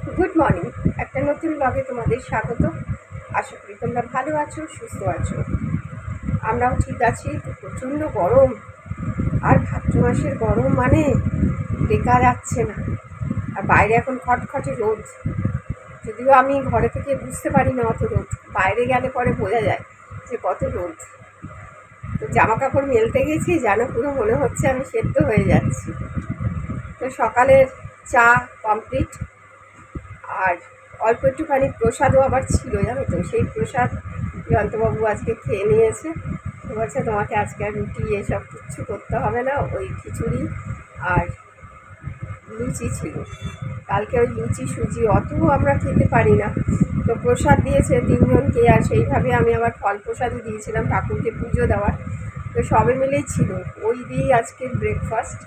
Good morning. একটা নতুন ব্লগে তোমাদের স্বাগত। আশা করি তোমরা ভালো আছো, সুস্থ আছো। আমরাও ঠিক আছি। প্রচণ্ড গরম, আর ভাদ্র মাসের গরম মানে দেখা যাচ্ছে না। আর বাইরে এখন খটখটে রোদ, যদিও আমি ঘরে থেকে বুঝতে পারি না অত রোদ, বাইরে গেলে পরে বোঝা যায় যে কত রোদ। তো জামা কাপড় মেলতে গেছি, যেন পুরো মনে হচ্ছে আমি সেদ্ধ হয়ে যাচ্ছি। তো সকালের চা কমপ্লিট, আর অল্প একটুখানি প্রসাদও আবার ছিল, জানো তো। সেই প্রসাদ জয়ন্তবাবু আজকে খেয়ে নিয়েছে। তো বলছে তোমাকে আজকে আর রুটি এসব কিচ্ছু করতে হবে না, ওই খিচুড়ি আর লুচি ছিল। কালকে ওই লুচি সুজি অত আমরা খেতে পারি না, তো প্রসাদ দিয়েছে তিনজনকে, আর সেইভাবে আমি আবার ফল প্রসাদই দিয়েছিলাম ঠাকুরকে পুজো দেওয়ার। তো সবে মিলেই ছিল, ওই দিয়েই আজকের ব্রেকফাস্ট।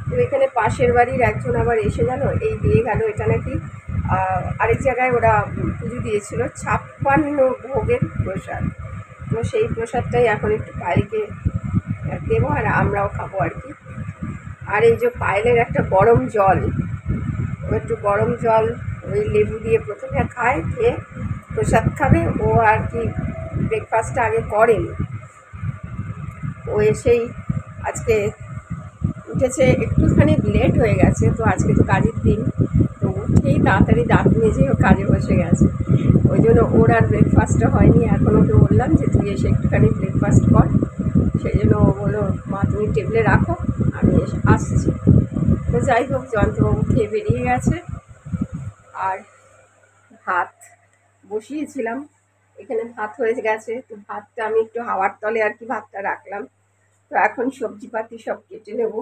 তো এখানে পাশের বাড়ির একজন আবার এসে গেল, এই দিয়ে গেল। এটা নাকি আরেক জায়গায় ওরা পুজো দিয়েছিল 56 ভোগের প্রসাদ। তো সেই প্রসাদটাই এখন একটু পায়েলকে দেবো, আর আমরাও খাবো আর কি। আর এই যে পায়েলের একটা গরম জল, ও একটু গরম জল ওই লেবু দিয়ে প্রথমে খায়, খেয়ে প্রসাদ খাবে। ও আর কি ব্রেকফাস্টটা আগে করেনি। ও এসেই আজকে উঠেছে, একটুখানি লেট হয়ে গেছে, তো আজকে তো কাজের দিন। তো উঠেই তাড়াতাড়ি দাঁত মেজেও কাজে বসে গেছে। ওই জন্য ওর আর ব্রেকফাস্টটা হয়নি। এখন ওকে বললাম যে তুই এসে একটুখানি ব্রেকফাস্ট কর। সেই জন্য ও বললো মা তুমি টেবিলে রাখো, আমি এসে আসছি। তো যাই হোক, জয়ন্তবাবু খেয়ে বেরিয়ে গেছে। আর ভাত বসিয়েছিলাম, এখানে ভাত হয়ে গেছে। তো ভাতটা আমি একটু হাওয়ার তলে আর কি ভাতটা রাখলাম। তো এখন সবজিপাতি সব কেটে নেব।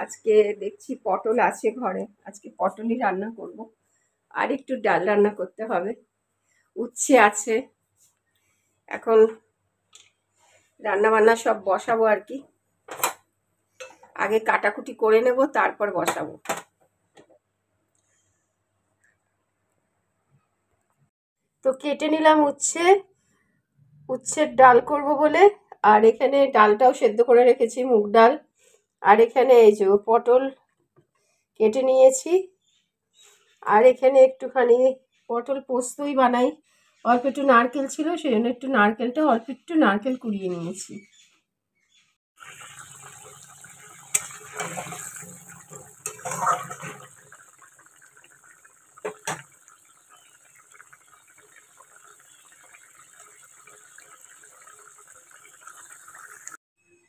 আজকে দেখছি পটল আছে ঘরে, আজকে পটলই রান্না করব। আর একটু ডাল রান্না করতে হবে, উচ্ছে আছে। এখন রান্না বান্না সব বসাবো আর কি। আগে কাটাকুটি করে নেব, তারপর বসাবো। তো কেটে নিলাম উচ্ছে, উচ্ছের ডাল করব বলে। আর এখানে ডালটাও সেদ্ধ করে রেখেছি, মুগ ডাল। আর এখানে এই যে পটল কেটে নিয়েছি। আর এখানে একটুখানি পটল পোস্তই বানাই, অল্প একটু নারকেল ছিল, সেই জন্য একটু নারকেলটা অল্প একটু নারকেল কুড়িয়ে নিয়েছি।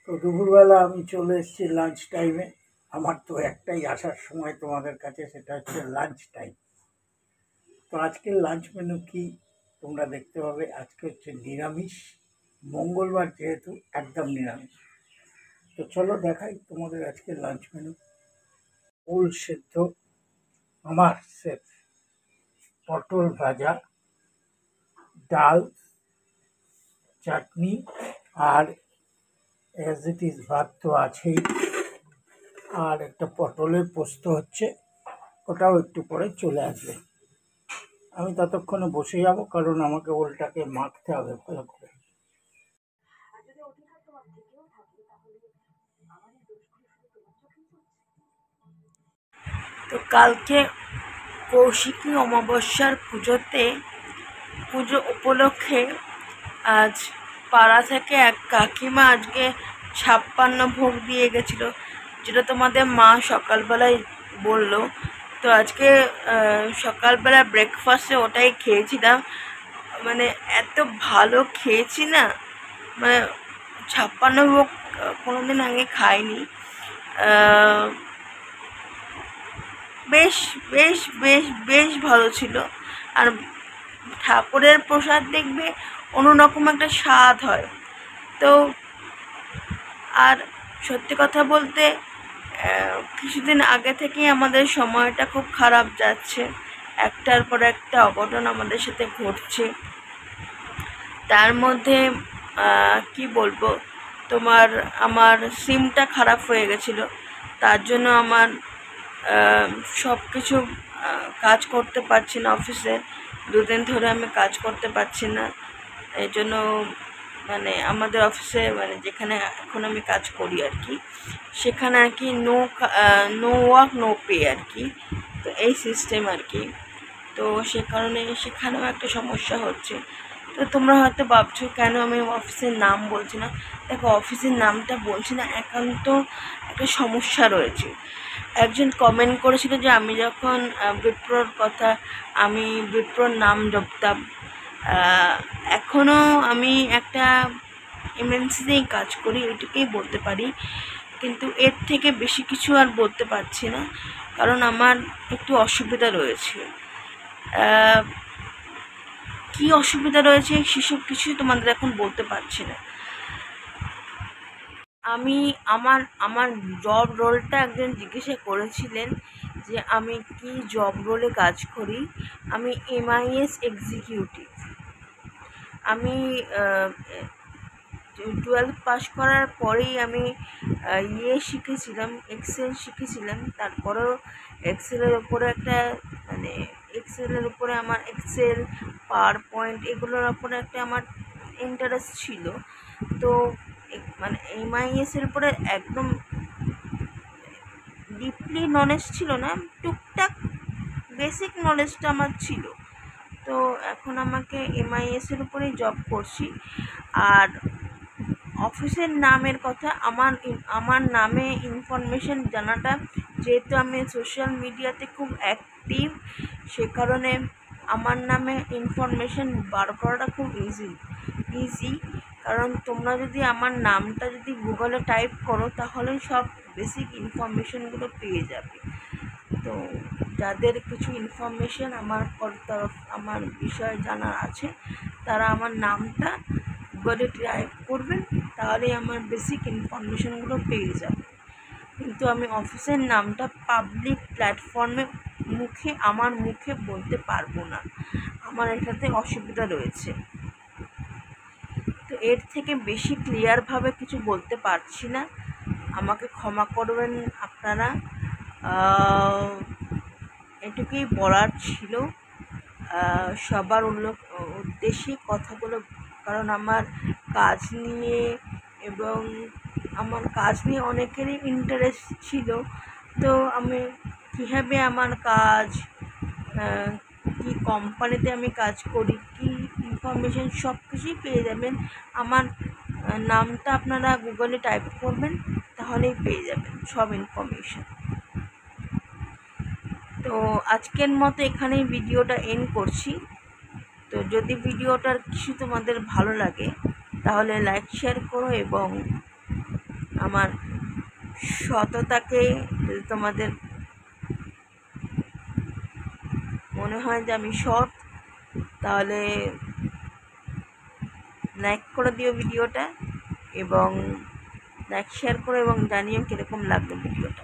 তো দুপুরবেলা আমি চলে এসেছি লাঞ্চ টাইমে। আমার তো একটাই আসার সময় তোমাদের কাছে, সেটা হচ্ছে লাঞ্চ টাইম। তো আজকের লাঞ্চ মেনু কি তোমরা দেখতে পাবে। আজকে হচ্ছে নিরামিষ, মঙ্গলবার যেহেতু একদম নিরামিষ। তো চলো দেখাই তোমাদের আজকে লাঞ্চ মেনু। ওল সেদ্ধ, আমার সেফ, পটল ভাজা, ডাল, চাটনি, আর অ্যাজ ইট ইজ ভাত তো আছেই। আর একটা পটলের পোস্ত হচ্ছে, ওটাও একটু পরে চলে আসবে। আমি ততক্ষণে বসে যাব, কারণ আমাকে ওলটাকে মাখতে হবে ভালো করে। তো কালকে কৌশিকী অমাবস্যার পুজো উপলক্ষে আজ পাড়া থেকে এক কাকিমা আজকে 56 ভোগ দিয়ে গেছিলো, যেটা তোমাদের মা সকালবেলায় বললো। তো আজকে সকালবেলা ব্রেকফাস্টে ওটাই খেয়েছিলাম। মানে এত ভালো খেয়েছি না, মানে 56 ভোগ কোনোদিন আগে খাইনি। বেশ বেশ বেশ বেশ ভালো ছিল। আর ঠাকুরের প্রসাদ দেখবে অন্যরকম একটা স্বাদ হয়। তো আর সত্যি কথা বলতে কিছুদিন আগে থেকেই আমাদের সময়টা খুব খারাপ যাচ্ছে, একটার পর একটা অঘটন আমাদের সাথে ঘটছে। তার মধ্যে কি বলবো, আমার সিমটা খারাপ হয়ে গেছিলো, তার জন্য আমার সব কিছু কাজ করতে পারছি না। অফিসে 2 দিন ধরে আমি কাজ করতে পারছি না। এই জন্য মানে আমাদের অফিসে, মানে যেখানে এখন আমি কাজ করি আর কি, সেখানে আর কি নো ওয়ার্ক নো পে আর কি। তো এই সিস্টেম আর কি। তো সে কারণে সেখানেও একটা সমস্যা হচ্ছে। তো তোমরা হয়তো ভাবছো কেন আমি অফিসের নাম বলছি না। দেখো, অফিসের নামটা বলছি না, একান্ত একটা সমস্যা রয়েছে। একজন কমেন্ট করেছিল যে আমি যখন আমি বিপ্রর নাম জপতাম। এখনও আমি একটা এমএনসিতেই কাজ করি, এটুকুই বলতে পারি, কিন্তু এর থেকে বেশি কিছু আর বলতে পারছি না, কারণ আমার একটু অসুবিধা রয়েছে। কি অসুবিধা রয়েছে সেসব কিছুই তোমাদের এখন বলতে পারছি না। আমি আমার আমার জব রোলটা একজন জিজ্ঞাসা করেছিলেন যে আমি কি জব রোলে কাজ করি। আমি MIS এক্সিকিউটিভ। আমি 12 পাস করার পরেই আমি শিখেছিলাম, এক্সেল শিখেছিলাম। তারপরেও এক্সেলের উপরে আমার এক্সেল, পাওয়ার পয়েন্ট এগুলোর উপরে একটা আমার ইন্টারেস্ট ছিল। তো মানে MIS এর উপরে একদম ডিপলি নলেজ ছিল না, টুকটাক বেসিক নলেজটা আমার ছিল। তো এখন আমাকে MIS এর উপরেই জব করছি। আর অফিসের নামের কথা, আমার নামে ইনফরমেশন জানাটা, যেহেতু আমি সোশ্যাল মিডিয়াতে খুব অ্যাক্টিভ, সে কারণে আমার নামে ইনফরমেশন বার করাটা খুব ইজি। কারণ তোমরা যদি আমার নামটা যদি গুগলে টাইপ করো তাহলে সব বেসিক ইনফরমেশনগুলো পেয়ে যাবে। তো যাদের কিছু ইনফরমেশন আমার বিষয়ে জানা আছে, তারা আমার নামটা গুগলে টাইপ করবেন, তাহলেই আমার বেসিক ইনফরমেশনগুলো পেয়ে যাবে। কিন্তু আমি অফিসের নামটা পাবলিক প্ল্যাটফর্মে আমার মুখে বলতে পারবো না, আমার এটাতে অসুবিধা রয়েছে। তো এর থেকে বেশি ক্লিয়ারভাবে কিছু বলতে পারছি না, আমাকে ক্ষমা করবেন আপনারা। এটুকুই বলার ছিল সবার উদ্দেশ্যে কথাগুলো, কারণ আমার কাজ নিয়ে অনেকেরই ইন্টারেস্ট ছিল। তো আমি কীভাবে আমার কাজ, কি কোম্পানিতে আমি কাজ করি, কি ইনফরমেশন, সব কিছুই পেয়ে যাবেন। আমার নামটা আপনারা গুগলে টাইপ করবেন, তাহলেই পেয়ে যাবেন সব ইনফরমেশন। তো আজকের মতো এখানেই ভিডিওটা এন্ড করছি। তো যদি ভিডিওটার কিছু তোমাদের ভালো লাগে তাহলে লাইক শেয়ার করো, এবং আমার সততাকে যদি তোমাদের মনে হয় যে আমি সৎ, তাহলে লাইক করে দিও ভিডিওটা, এবং লাইক শেয়ার করো এবং জানিও কীরকম লাগলো ভিডিওটা।